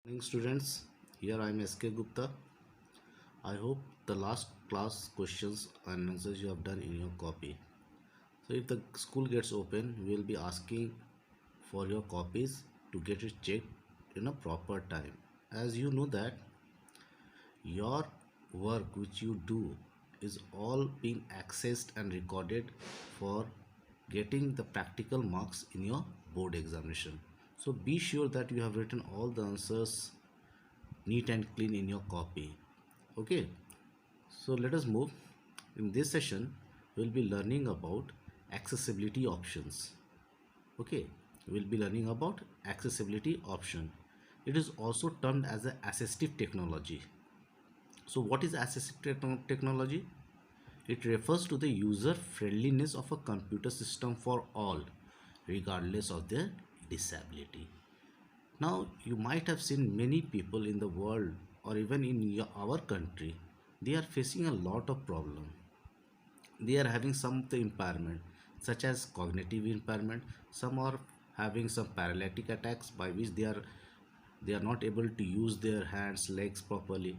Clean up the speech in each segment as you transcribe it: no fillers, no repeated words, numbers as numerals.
Morning students, here I am SK Gupta. I hope the last class questions and answers you have done in your copy. So if the school gets open, we will be asking for your copies to get it checked in a proper time. As you know that your work which you do is all being accessed and recorded for getting the practical marks in your board examination. So be sure that you have written all the answers neat and clean in your copy. Okay, so let us move. In this session we'll be learning about accessibility options. Okay, we'll be learning about accessibility option. It is also termed as a assistive technology. So what is assistive technology? It refers to the user friendliness of a computer system for all, regardless of their disability. Now, you might have seen many people in the world or even in our country, they are facing a lot of problem. They are having some of the impairment, such as cognitive impairment. Some are having some paralytic attacks by which they are not able to use their hands, legs properly.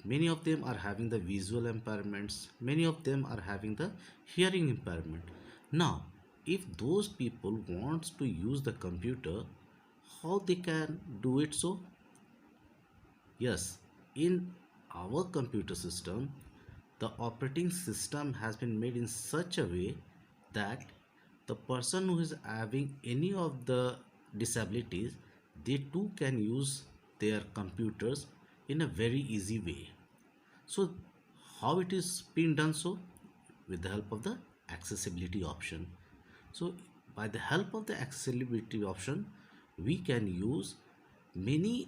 Many of them are having the visual impairments. Many of them are having the hearing impairment. Now, if those people wants to use the computer, how they can do it? So yes, in our computer system, the operating system has been made in such a way that the person who is having any of the disabilities, they too can use their computers in a very easy way. So how it is being done? So with the help of the accessibility option. So by the help of the accessibility option, we can use many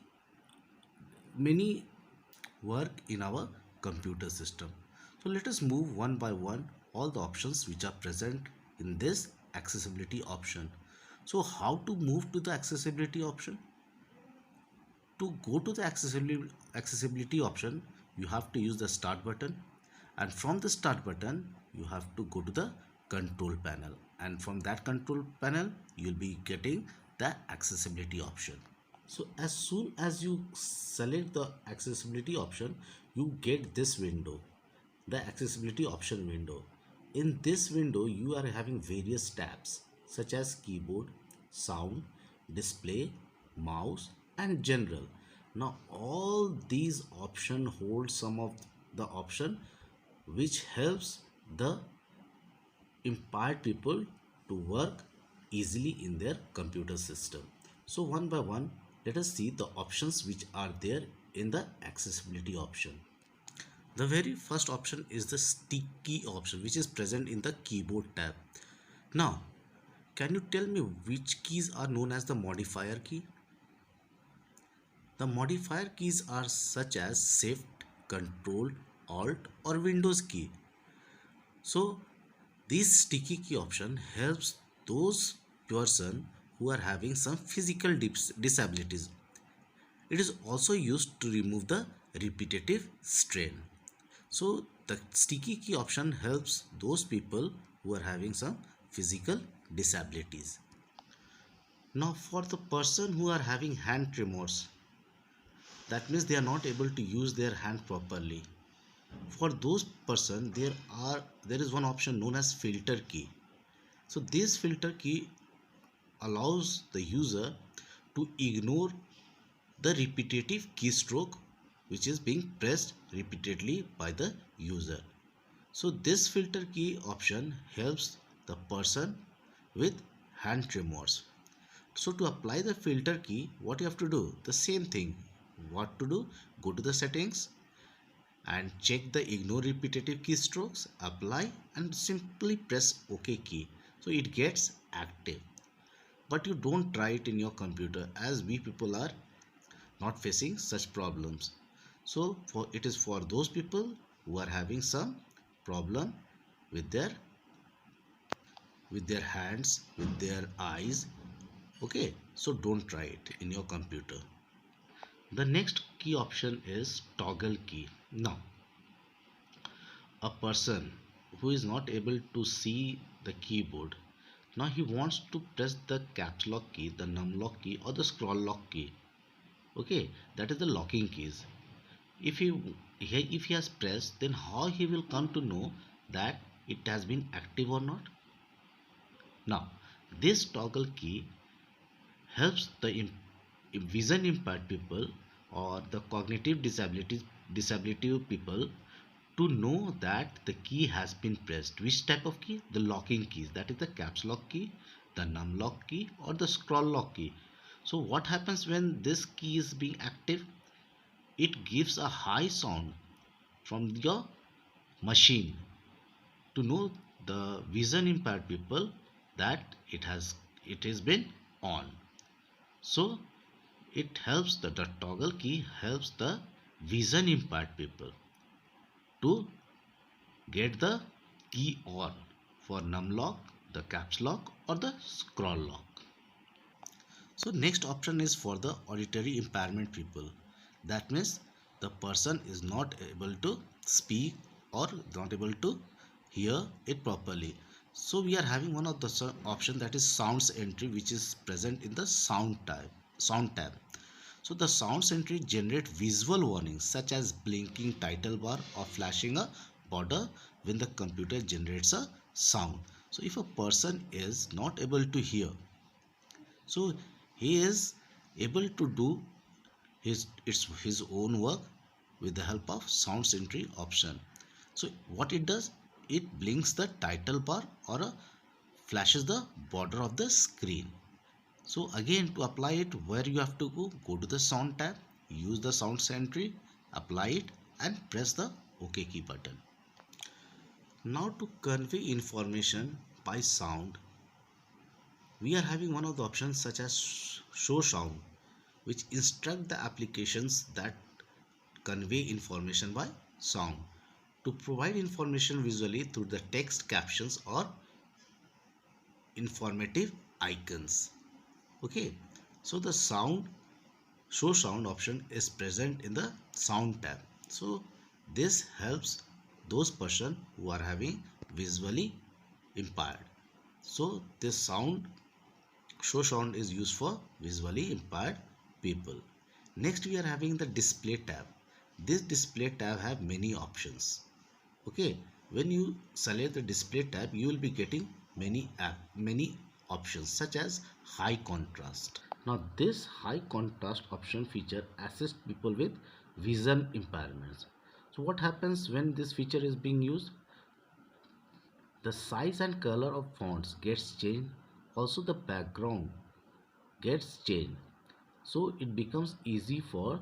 many work in our computer system. So let us move one by one all the options which are present in this accessibility option. So how to move to the accessibility option? To go to the accessibility option, you have to use the start button, and from the start button you have to go to the control panel, and from that control panel you'll be getting the accessibility option. So as soon as you select the accessibility option, you get this window, the accessibility option window. In this window you are having various tabs such as keyboard, sound, display, mouse and general. Now all these options hold some of the option which helps the impaired people to work easily in their computer system. So one by one, let us see the options which are there in the accessibility option. The very first option is the sticky option which is present in the keyboard tab. Now, can you tell me which keys are known as the modifier key? The modifier keys are such as Shift, Control, Alt or Windows key. So this sticky key option helps those person who are having some physical disabilities. It is also used to remove the repetitive strain. So the sticky key option helps those people who are having some physical disabilities. Now for the person who are having hand tremors, that means they are not able to use their hand properly. For those person, there is one option known as filter key. So this filter key allows the user to ignore the repetitive keystroke which is being pressed repeatedly by the user. So this filter key option helps the person with hand tremors. So to apply the filter key, what you have to do? The same thing. What to do? Go to the settings and check the ignore repetitive keystrokes, apply and simply press OK key. So it gets active. But you don't try it in your computer as we people are not facing such problems. So it is for those people who are having some problem with their hands, with their eyes. Okay, so don't try it in your computer. The next key option is toggle key. Now a person who is not able to see the keyboard, now he wants to press the caps lock key, the num lock key or the scroll lock key. Okay, that is the locking keys. If he has pressed, then how he will come to know that it has been active or not? Now, this toggle key helps the vision impaired people or the cognitive disability people to know that the key has been pressed. Which type of key? The locking keys, that is the caps lock key, the num lock key, or the scroll lock key. So what happens when this key is being active? It gives a high sound from your machine to know the vision impaired people that it has been on. So it helps the toggle key helps the vision impaired people to get the key on for num lock, the caps lock, or the scroll lock. So next option is for the auditory impairment people. That means the person is not able to speak or not able to hear it properly. So we are having one of the option, that is sounds entry, which is present in the sound tab. So the sounds entry generate visual warnings such as blinking title bar or flashing a border when the computer generates a sound. So if a person is not able to hear, so he is able to do his own work with the help of sound entry option. So what it does, it blinks the title bar or flashes the border of the screen. So again, to apply it, where you have to go to the sound tab, use the sound entry, apply it, and press the OK key button. Now to convey information by sound, we are having one of the options such as show sound, which instruct the applications that convey information by sound to provide information visually through the text captions or informative icons. Okay, so the sound show sound option is present in the sound tab. So this helps those person who are having visually impaired. So this show sound is used for visually impaired people. Next we are having the display tab. This display tab have many options. Okay, when you select the display tab, you will be getting many options such as high contrast. Now this high contrast option feature assists people with vision impairments. So what happens when this feature is being used? The size and color of fonts gets changed. Also the background gets changed. So it becomes easy for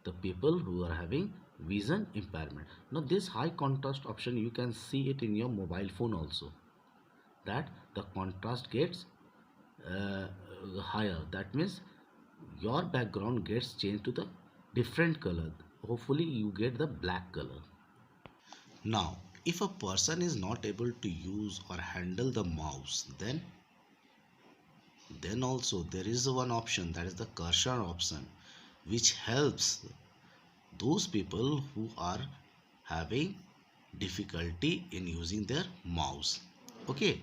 the people who are having vision impairment. Now this high contrast option, you can see it in your mobile phone also, that the contrast gets uh, higher. That means your background gets changed to the different color. Hopefully you get the black color. Now if a person is not able to use or handle the mouse, then also there is one option, that is the cursor option, which helps those people who are having difficulty in using their mouse. Okay,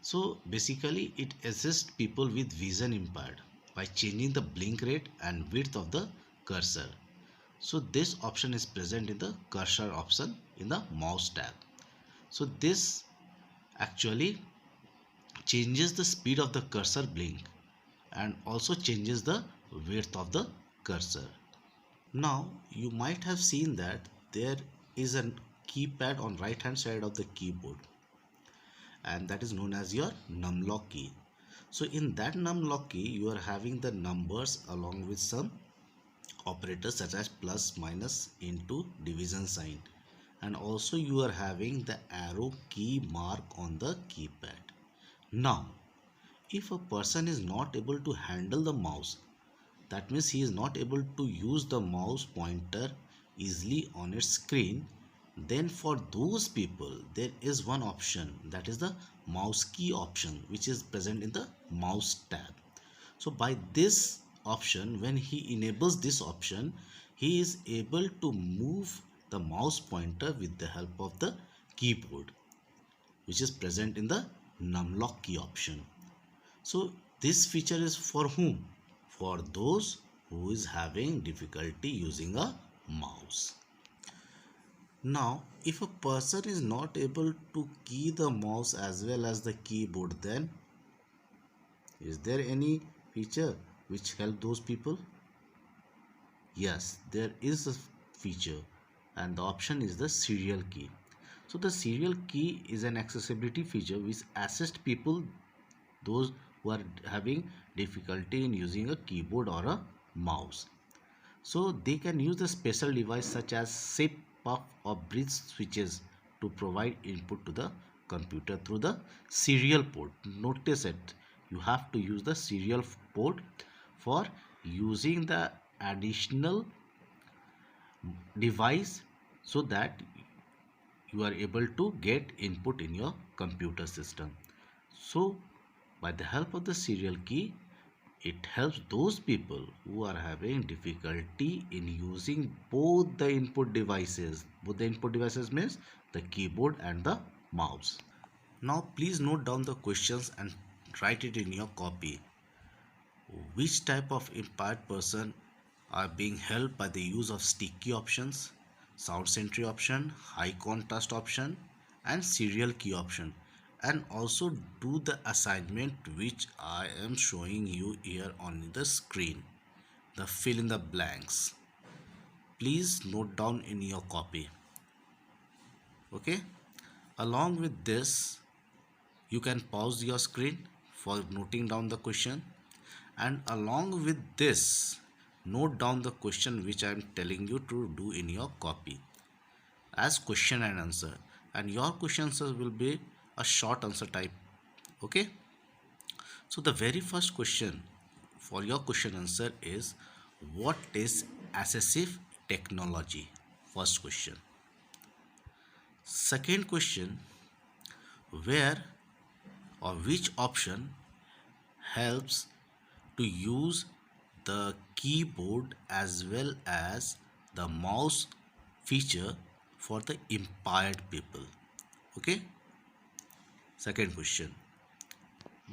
so basically it assists people with vision impaired by changing the blink rate and width of the cursor. So this option is present in the cursor option in the mouse tab. So this actually changes the speed of the cursor blink and also changes the width of the cursor. Now you might have seen that there is a keypad on right hand side of the keyboard, and that is known as your numlock key. So in that numlock key you are having the numbers along with some operators such as plus, minus, into, division sign, and also you are having the arrow key mark on the keypad. Now if a person is not able to handle the mouse, that means he is not able to use the mouse pointer easily on its screen, then for those people there is one option, that is the mouse key option, which is present in the mouse tab. So by this option, when he enables this option, he is able to move the mouse pointer with the help of the keyboard, which is present in the numlock key option. So this feature is for whom? For those who is having difficulty using a mouse. Now, if a person is not able to key the mouse as well as the keyboard, then is there any feature which help those people? Yes, there is a feature, and the option is the serial key. So the serial key is an accessibility feature which assists people, those who are having difficulty in using a keyboard or a mouse. So they can use the special device such as SIP, puff or bridge switches to provide input to the computer through the serial port. Notice it, you have to use the serial port for using the additional device so that you are able to get input in your computer system. So by the help of the serial key, it helps those people who are having difficulty in using both the input devices. Both the input devices means the keyboard and the mouse. Now please note down the questions and write it in your copy. Which type of impaired person are being helped by the use of sticky options, sound sentry option, high contrast option and serial key option, and also do the assignment which I am showing you here on the screen, the fill in the blanks. Please note down in your copy. Okay, along with this you can pause your screen for noting down the question, and along with this note down the question which I am telling you to do in your copy as question and answer, and your question answers will be a short answer type. Okay, so the very first question for your question answer is, what is assistive technology? First question. Second question, where or which option helps to use the keyboard as well as the mouse feature for the impaired people? Okay, second question.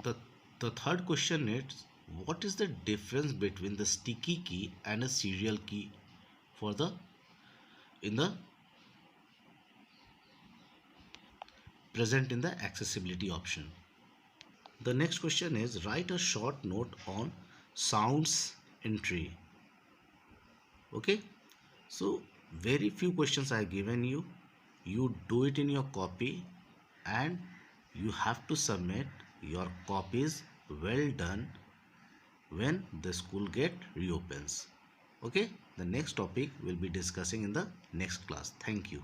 The third question is, what is the difference between the sticky key and a serial key for the in the present in the accessibility option? The next question is, write a short note on sounds entry. Okay, so very few questions I have given you. You do it in your copy and you have to submit your copies well done when the school get reopens. Okay, the next topic we'll be discussing in the next class. Thank you.